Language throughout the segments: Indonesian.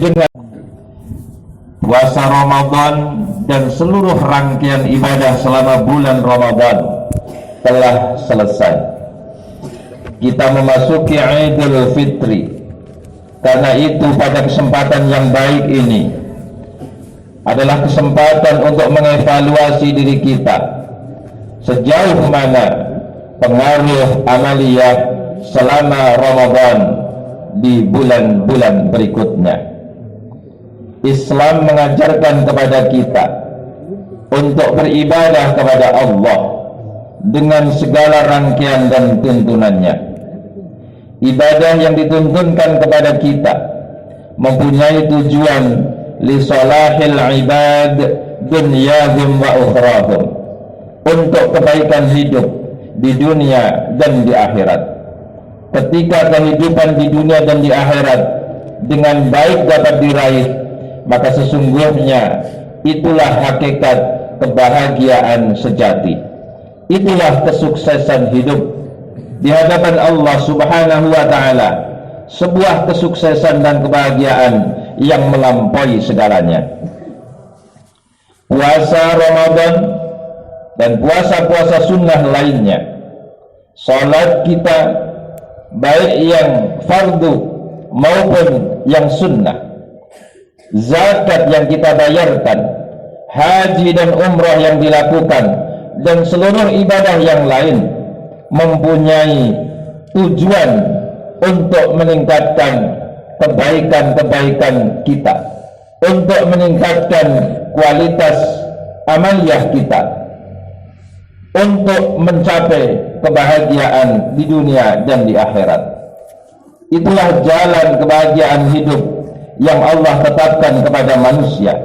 dengan puasa Ramadan dan seluruh rangkaian ibadah selama bulan Ramadan telah selesai. Kita memasuki Idul Fitri. Karena itu pada kesempatan yang baik ini adalah kesempatan untuk mengevaluasi diri kita, sejauh mana pengaruh amaliyah selama Ramadan di bulan-bulan berikutnya. Islam mengajarkan kepada kita untuk beribadah kepada Allah dengan segala rangkaian dan tuntunannya. Ibadah yang dituntunkan kepada kita mempunyai tujuan li salahil ibad dunyahum wa ukhrahum, untuk kebaikan hidup di dunia dan di akhirat. Ketika kehidupan di dunia dan di akhirat dengan baik dapat diraih, maka sesungguhnya itulah hakikat kebahagiaan sejati. Itulah kesuksesan hidup di hadapan Allah Subhanahu wa ta'ala, sebuah kesuksesan dan kebahagiaan yang melampaui segalanya. Puasa Ramadan dan puasa-puasa sunnah lainnya, salat kita baik yang fardu maupun yang sunnah, zakat yang kita bayarkan, haji dan umrah yang dilakukan, dan seluruh ibadah yang lain mempunyai tujuan untuk meningkatkan kebaikan-kebaikan kita, untuk meningkatkan kualitas amaliyah kita, untuk mencapai kebahagiaan di dunia dan di akhirat. Itulah jalan kebahagiaan hidup yang Allah tetapkan kepada manusia.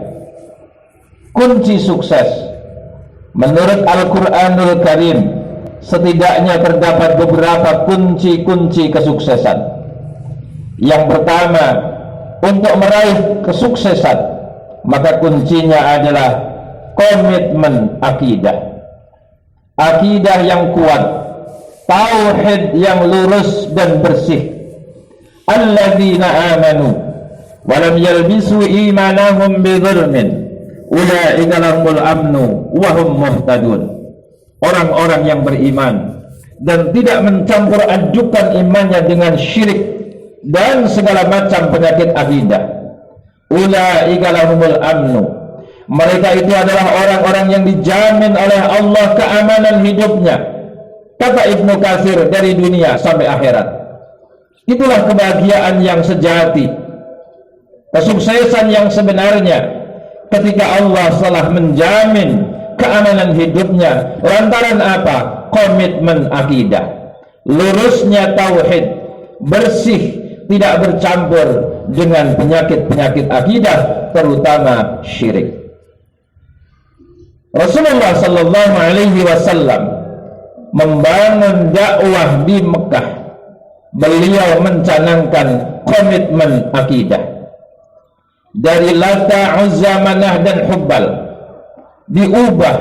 Kunci sukses menurut Al-Quranul Karim, setidaknya terdapat beberapa kunci-kunci kesuksesan. Yang pertama, untuk meraih kesuksesan, maka kuncinya adalah komitmen akidah. Akidah yang kuat, tauhid yang lurus dan bersih. Alladzina amanu wa lam yalbisu imanahum bidzulmin ulaika lahumul amnu wa hum muhtadun. Orang-orang yang beriman dan tidak mencampur adukan imannya dengan syirik dan segala macam penyakit akidah. Ulaika lahumul amnu, mereka itu adalah orang-orang yang dijamin oleh Allah keamanan hidupnya, kata Ibnu Katsir, dari dunia sampai akhirat. Itulah kebahagiaan yang sejati, kesuksesan yang sebenarnya, ketika Allah telah menjamin keamanan hidupnya. Lantaran apa? Komitmen akidah, lurusnya tauhid, bersih, tidak bercampur dengan penyakit-penyakit akidah, terutama syirik. Rasulullah sallallahu alaihi wasallam membangun dakwah di Mekah. Beliau mencanangkan komitmen akidah. Dari Lata, Uzza, Manah dan Hubbal diubah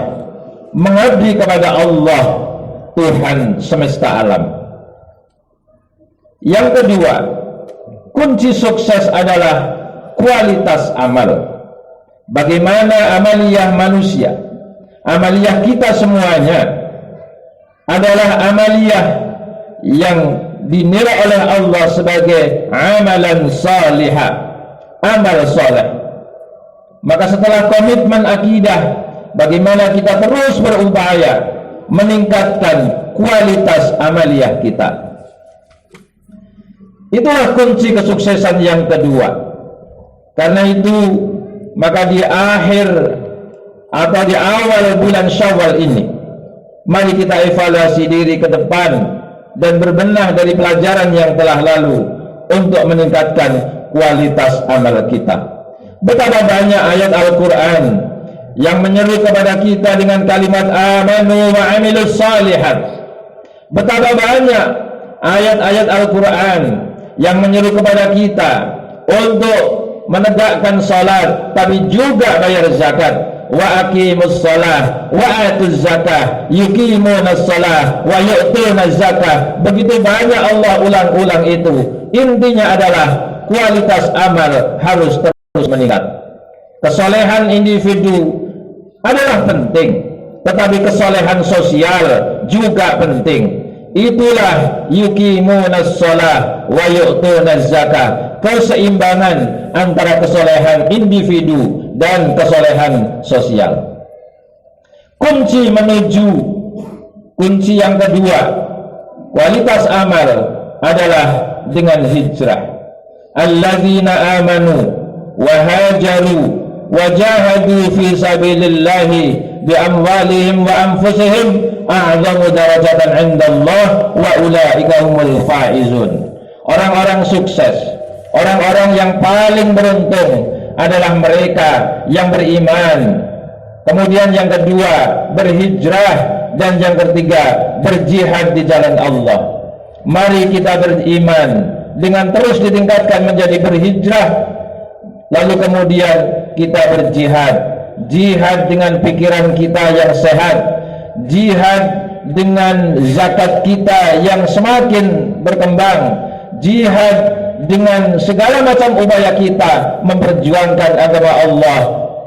mengabdi kepada Allah, Tuhan semesta alam. Yang kedua, kunci sukses adalah kualitas amal. Bagaimana amaliyah manusia, amaliyah kita semuanya adalah amaliyah yang dinilai oleh Allah sebagai amalan salihah, amal soleh. Maka setelah komitmen akidah, bagaimana kita terus berupaya meningkatkan kualitas amaliyah kita. Itulah kunci kesuksesan yang kedua. Karena itu, maka di akhir atau di awal bulan Syawal ini, mari kita evaluasi diri ke depan dan berbenah dari pelajaran yang telah lalu untuk meningkatkan kualitas amal kita. Betapa banyak ayat Al-Quran yang menyeru kepada kita dengan kalimat amanu wa amilus salihat. Betapa banyak ayat-ayat Al-Quran yang menyeru kepada kita untuk menegakkan salat, tapi juga bayar zakat. Wa aqimus shalah wa atuz zakah yuqimunas shalah wa yu'tunaz zakah. Begitu banyak Allah ulang-ulang itu. Intinya adalah kualitas amal harus terus meningkat. Kesolehan individu adalah penting, tetapi kesolehan sosial juga penting. Itulah yuqimunas shalah wa yu'tunaz zakah, keseimbangan antara kesolehan individu dan kesolehan sosial. Kunci yang kedua kualitas amal adalah dengan hijrah. Alladzina amanu wa hajaru wa jahadu fi sabilillahi bi amwalihim wa anfusihim a'zamu darajatan 'indallah wa ulaika humul faizun. Orang-orang sukses, orang-orang yang paling beruntung adalah mereka yang beriman, kemudian yang kedua berhijrah, dan yang ketiga berjihad di jalan Allah. Mari kita beriman dengan terus ditingkatkan menjadi berhijrah, lalu kemudian kita berjihad. Jihad dengan pikiran kita yang sehat, jihad dengan zakat kita yang semakin berkembang, jihad dengan segala macam upaya kita memperjuangkan agama Allah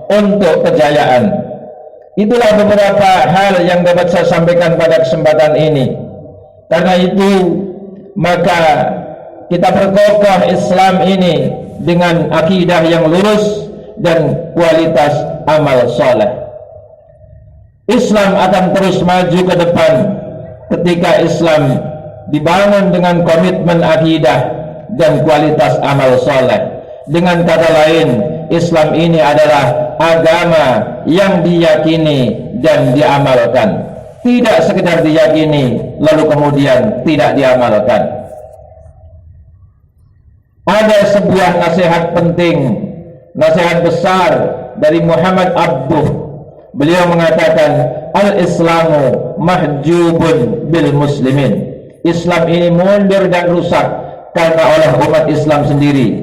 untuk kejayaan. Itulah beberapa hal yang dapat saya sampaikan pada kesempatan ini. Karena itu maka kita perkokoh Islam ini dengan akidah yang lurus dan kualitas amal soleh. Islam akan terus maju ke depan ketika Islam dibangun dengan komitmen akidah dan kualitas amal soleh. Dengan kata lain, Islam ini adalah agama yang diyakini dan diamalkan, tidak sekedar diyakini lalu kemudian tidak diamalkan. Ada sebuah nasihat penting, nasihat besar dari Muhammad Abduh. Beliau mengatakan, al-Islamu mahjubun bil muslimin. Islam ini mundur dan rusak karena oleh umat Islam sendiri.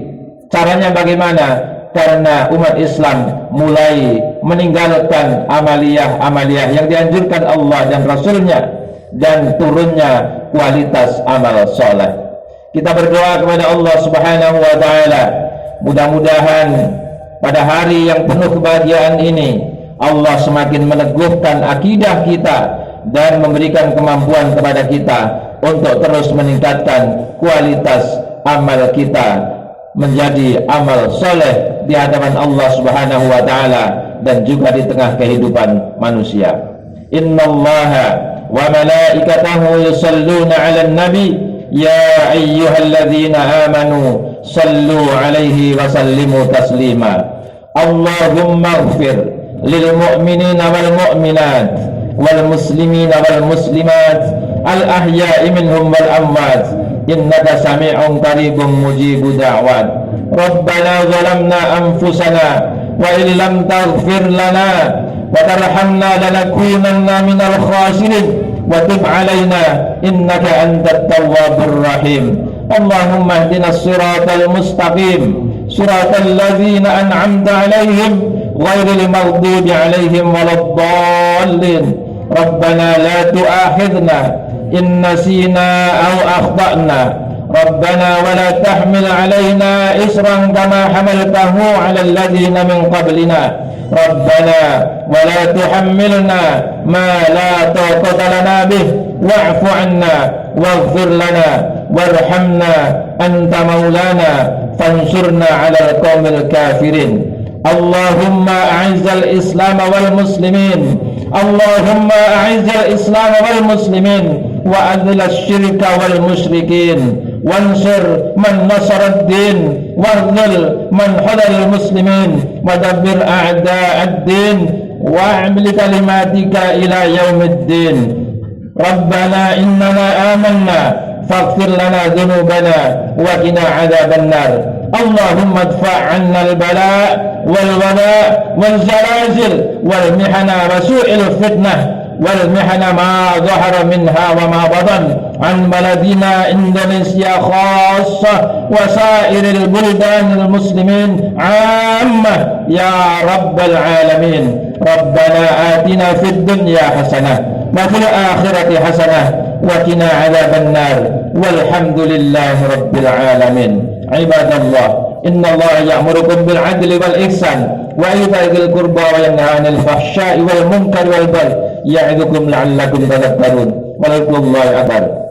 Caranya bagaimana? Karena umat Islam mulai meninggalkan amaliyah-amaliyah yang dianjurkan Allah dan Rasulnya, dan turunnya kualitas amal soleh. Kita berdoa kepada Allah Subhanahu wa ta'ala, mudah-mudahan pada hari yang penuh kebahagiaan ini Allah semakin meneguhkan akidah kita dan memberikan kemampuan kepada kita untuk terus meningkatkan kualitas amal kita menjadi amal soleh di hadapan Allah Subhanahu wa ta'ala dan juga di tengah kehidupan manusia. Innallaha wa malaikatahu yusalluna 'alan nabi ya ayyuhalladzina amanu sallu 'alaihi wa sallimu taslima. Allahumma ighfir lil mu'minina wal mu'minat wal muslimina wal muslimat al ahya'i minhum wal amwat innaka sami'un qaribun mujibud da'wat. Rabbana zalamna anfusana wa in lam taghfir lana wa tarhamna lanakunanna minal khasirin wa tub 'alaina innaka antat tawwabur rahim. Allahumma ihdinas siratal mustaqim siratal ladzina an'amta 'alaihim ghairil maghdubi 'alaihim waladdallin. Rabbana la tu'akhidhna in nasina aw akhtana. Rabbana wa la tahmil 'alaina isran kama hamaltahu 'alal ladzina min qablina. Rabbana wa la tuhammilna ma la taqata lana bih wa'fu 'anna waghfir lana warhamna anta maulana fansurna 'alal qaumil kafirin. Allahumma a'izzal islam wal muslimin. Allahumma a'izzal islam wal muslimin wa adhilash syirka wal musyrikin wansur man nasara ad-din wahdhil man hadal muslimin wa dabbir a'da' ad-din wa'amil kalimatika ila yaumiddin. Rabbana innana amanna faghfir lana dhunubana wa qina 'adzaban nar. Allahumma adfa' 'anna al-bala' wal waba' wal zalazil wal mihana wa su'il fitnah wal mihana ma dhahara minha wa ma batan an baladina Indonesia khassah wa sairil buldanil muslimin 'ammah ya rabbal alamin. Rabbana atina fid dunya hasanah wa fil akhirati hasanah wa qina 'adzaban nar walhamdulillahi rabbil alamin. ibadallah, innallaha ya'murukum bil 'adli wal ihsan wa ita'i dzil qurba wa yanha 'anil fahsya'i wal munkari wal baghi ya'idukum la'allakum tadhakkarun. Wallahu akbar.